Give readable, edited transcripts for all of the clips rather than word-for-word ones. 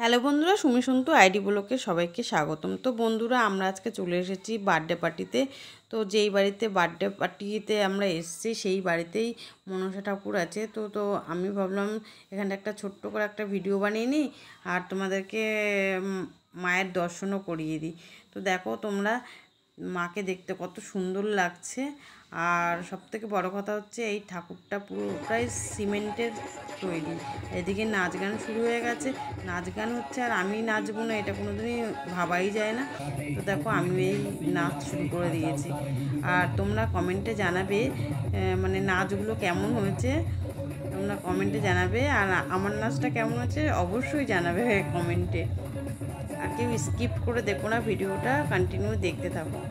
Hello বন্ধুরা, Sumi Santu ID ব্লগে সবাইকে স্বাগতম। তো বন্ধুরা, আমরা আজকে চলে এসেছি বার্থডে পার্টিতে। তো যেই বাড়িতে বার্থডে পার্টিতে আমরা এসেছি সেই বাড়িতেই মনসা ঠাকুর আছে। তো আমি ভাবলাম এখানে একটা ছোট্ট করে একটা ভিডিও বানিয়ে নিই আর তোমাদেরকে মায়ের দর্শনও করিয়ে দিই। তো দেখো তোমরা, মাকে দেখতে কত সুন্দর লাগছে। আর সবথেকে বড় কথা হচ্ছে এই ঠাকুরটা পুরোটাই সিমেন্টের তৈরি। এদিকে নাচ গান শুরু হয়ে গেছে, নাচ গান হচ্ছে আর আমি নাচবো না এটা কোনোদিনই ভাবাই যায় না। তো দেখো আমি এই নাচ শুরু করে দিয়েছি। আর তোমরা কমেন্টে জানাবে মানে নাচগুলো কেমন হয়েছে, তোমরা কমেন্টে জানাবে। আর আমার নাচটা কেমন হয়েছে অবশ্যই জানাবে কমেন্টে। আর কেউ স্কিপ করে দেখো না, ভিডিওটা কন্টিনিউ দেখতে থাকো।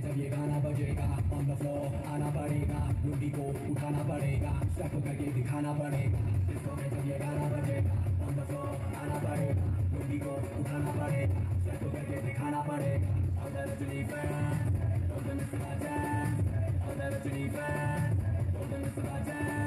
जब ये गाना बजेगा ऑन द फ्लोर आना पड़ेगा, लुंगी को उठाना पड़ेगा, स्टेप करके दिखाना पड़ेगा। जब ये गाना बजेगा ऑन द फ्लोर आना पड़ेगा, लुंगी को उठाना पड़ेगा, स्टेप करके दिखाना पड़ेगा। All the Rajini fans, all the Mr. Rajan, all the Rajini fans, all the Mr. Rajan.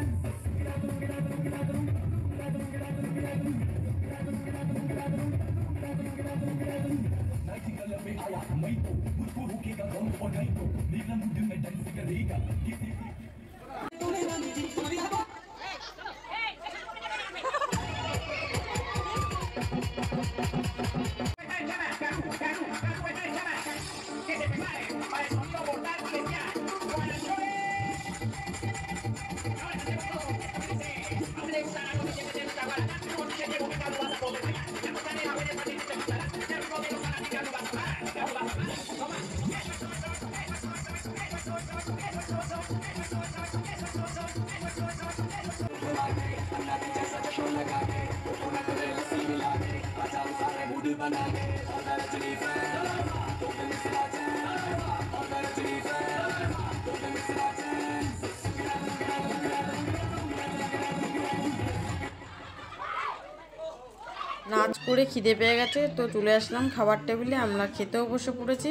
নাচ করে খিদে পেয়ে গেছে, তো চলে আসলাম খাবার টেবিলে। আমরা খেতেও বসে পড়েছি।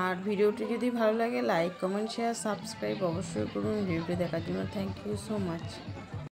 আর ভিডিওটি যদি ভালো লাগে লাইক কমেন্ট শেয়ার সাবস্ক্রাইব অবশ্যই করুন। ভিডিওটি দেখার জন্য থ্যাংক ইউ সো মাচ।